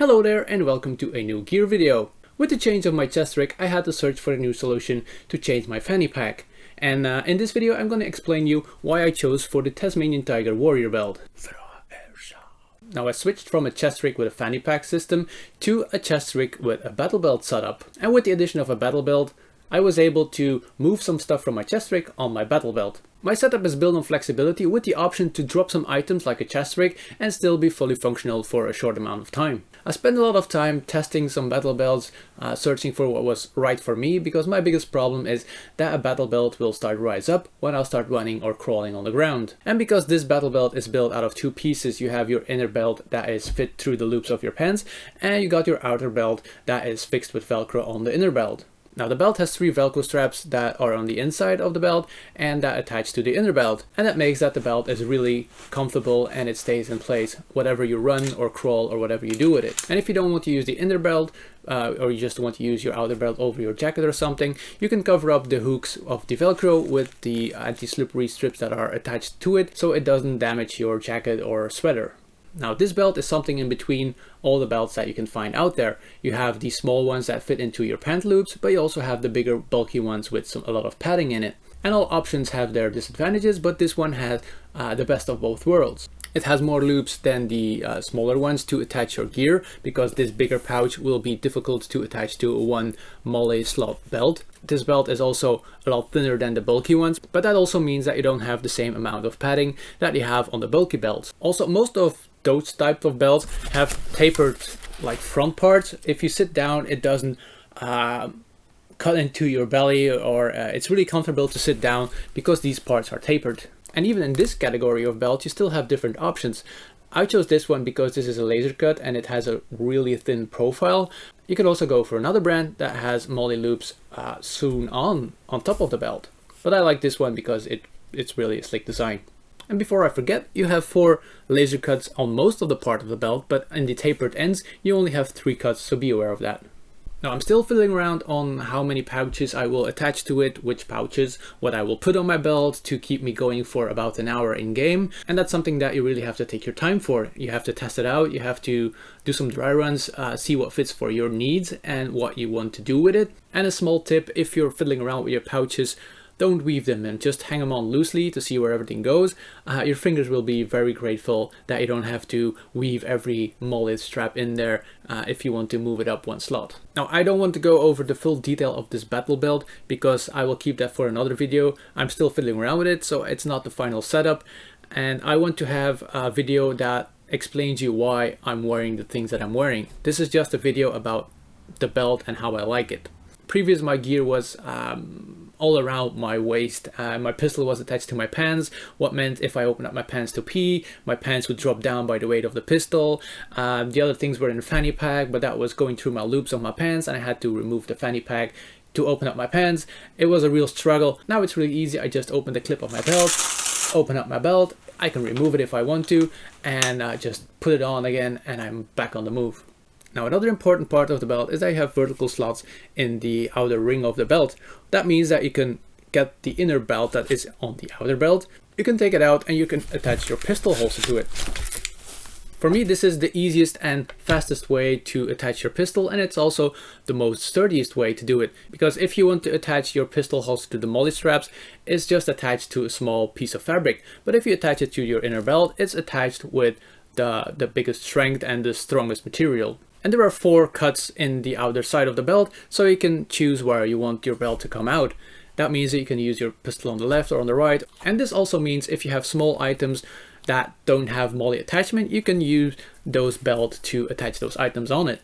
Hello there and welcome to a new gear video. With the change of my chest rig, I had to search for a new solution to change my fanny pack. And in this video I'm going to explain you why I chose for the Tasmanian Tiger Warrior belt. Now I switched from a chest rig with a fanny pack system to a chest rig with a battle belt setup. And with the addition of a battle belt, I was able to move some stuff from my chest rig on my battle belt. My setup is built on flexibility with the option to drop some items like a chest rig and still be fully functional for a short amount of time. I spent a lot of time testing some battle belts, searching for what was right for me, because my biggest problem is that a battle belt will start rise up when I'll start running or crawling on the ground. And because this battle belt is built out of two pieces, you have your inner belt that is fit through the loops of your pants, and you got your outer belt that is fixed with Velcro on the inner belt. Now the belt has three Velcro straps that are on the inside of the belt and that attach to the inner belt, and that makes that the belt is really comfortable and it stays in place whatever you run or crawl or whatever you do with it. And if you don't want to use the inner belt or you just want to use your outer belt over your jacket or something, you can cover up the hooks of the Velcro with the anti-slippery strips that are attached to it so it doesn't damage your jacket or sweater. Now this belt is something in between all the belts that you can find out there. You have the small ones that fit into your pant loops, but you also have the bigger bulky ones with a lot of padding in it. And all options have their disadvantages, but this one has the best of both worlds. It has more loops than the smaller ones to attach your gear, because this bigger pouch will be difficult to attach to one MOLLE slot belt. This belt is also a lot thinner than the bulky ones, but that also means that you don't have the same amount of padding that you have on the bulky belts. Also, most of those types of belts have tapered like front parts. If you sit down, it doesn't cut into your belly, or it's really comfortable to sit down because these parts are tapered. And even in this category of belt, you still have different options. I chose this one because this is a laser cut and it has a really thin profile. You could also go for another brand that has MOLLE loops sewn on top of the belt. But I like this one because it's really a slick design. And before I forget, you have 4 laser cuts on most of the part of the belt, but in the tapered ends, you only have 3 cuts, so be aware of that. Now I'm still fiddling around on how many pouches I will attach to it, which pouches, what I will put on my belt to keep me going for about an hour in game. And that's something that you really have to take your time for. You have to test it out, you have to do some dry runs, see what fits for your needs and what you want to do with it. And a small tip, if you're fiddling around with your pouches, don't weave them and just hang them on loosely to see where everything goes. Your fingers will be very grateful that you don't have to weave every MOLLE strap in there if you want to move it up one slot. Now I don't want to go over the full detail of this battle belt because I will keep that for another video. I'm still fiddling around with it, so it's not the final setup, and I want to have a video that explains you why I'm wearing the things that I'm wearing. This is just a video about the belt and how I like it. Previous my gear was all around my waist. My pistol was attached to my pants, what meant if I opened up my pants to pee, my pants would drop down by the weight of the pistol. The other things were in the fanny pack, but that was going through my loops of my pants and I had to remove the fanny pack to open up my pants. It was a real struggle. Now it's really easy. I just open the clip of my belt, open up my belt, I can remove it if I want to, and just put it on again and I'm back on the move. Now another important part of the belt is I have vertical slots in the outer ring of the belt. That means that you can get the inner belt that is on the outer belt, you can take it out and you can attach your pistol holster to it. For me, this is the easiest and fastest way to attach your pistol, and it's also the most sturdiest way to do it, because if you want to attach your pistol holster to the MOLLE straps, it's just attached to a small piece of fabric. But if you attach it to your inner belt, it's attached with the biggest strength and the strongest material. And there are 4 cuts in the outer side of the belt, so you can choose where you want your belt to come out. That means that you can use your pistol on the left or on the right. And this also means if you have small items that don't have MOLLE attachment, you can use those belts to attach those items on it.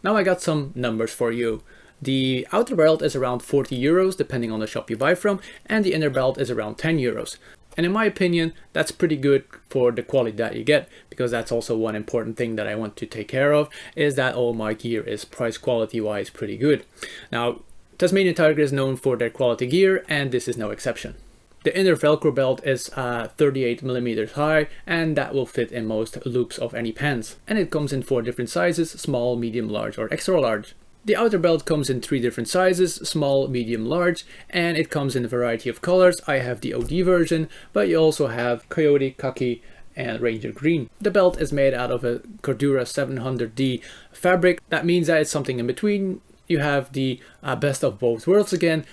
Now I got some numbers for you. The outer belt is around 40 euros, depending on the shop you buy from, and the inner belt is around 10 euros. And in my opinion, that's pretty good for the quality that you get, because that's also one important thing that I want to take care of, is that all my gear is price quality wise pretty good. Now, Tasmanian Tiger is known for their quality gear, and this is no exception. The inner Velcro belt is 38 millimeters high, and that will fit in most loops of any pants. And it comes in 4 different sizes: small, medium, large, or extra large. The outer belt comes in 3 different sizes: small, medium, large, and it comes in a variety of colors. I have the OD version, but you also have coyote, khaki, and Ranger green. The belt is made out of a Cordura 700D fabric. That means that it's something in between. You have the best of both worlds again.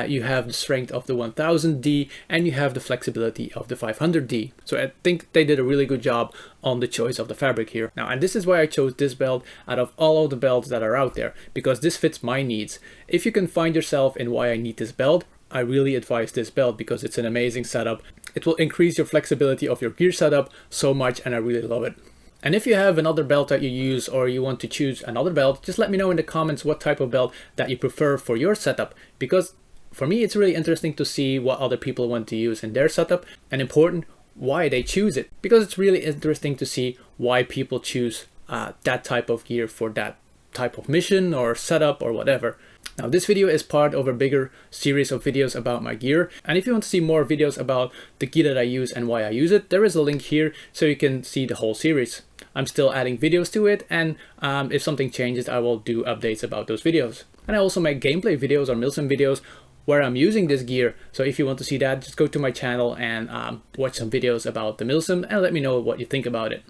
You have the strength of the 1000D and you have the flexibility of the 500D. So I think they did a really good job on the choice of the fabric here. Now, and this is why I chose this belt out of all of the belts that are out there, because this fits my needs. If you can find yourself in why I need this belt, I really advise this belt because it's an amazing setup. It will increase your flexibility of your gear setup so much, and I really love it. And if you have another belt that you use, or you want to choose another belt, just let me know in the comments what type of belt that you prefer for your setup, because for me it's really interesting to see what other people want to use in their setup, and important, why they choose it, because it's really interesting to see why people choose that type of gear for that type of mission or setup or whatever. Now, this video is part of a bigger series of videos about my gear, and if you want to see more videos about the gear that I use and why I use it, there is a link here so you can see the whole series. I'm still adding videos to it, and if something changes, I will do updates about those videos. And I also make gameplay videos or Milsim videos where I'm using this gear, so if you want to see that, just go to my channel and watch some videos about the Milsim and let me know what you think about it.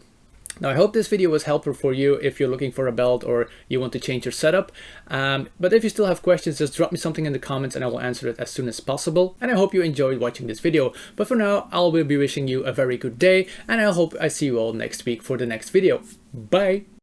Now, I hope this video was helpful for you if you're looking for a belt or you want to change your setup. But if you still have questions, just drop me something in the comments and I will answer it as soon as possible. And I hope you enjoyed watching this video. But for now, I will be wishing you a very good day, and I hope I see you all next week for the next video. Bye!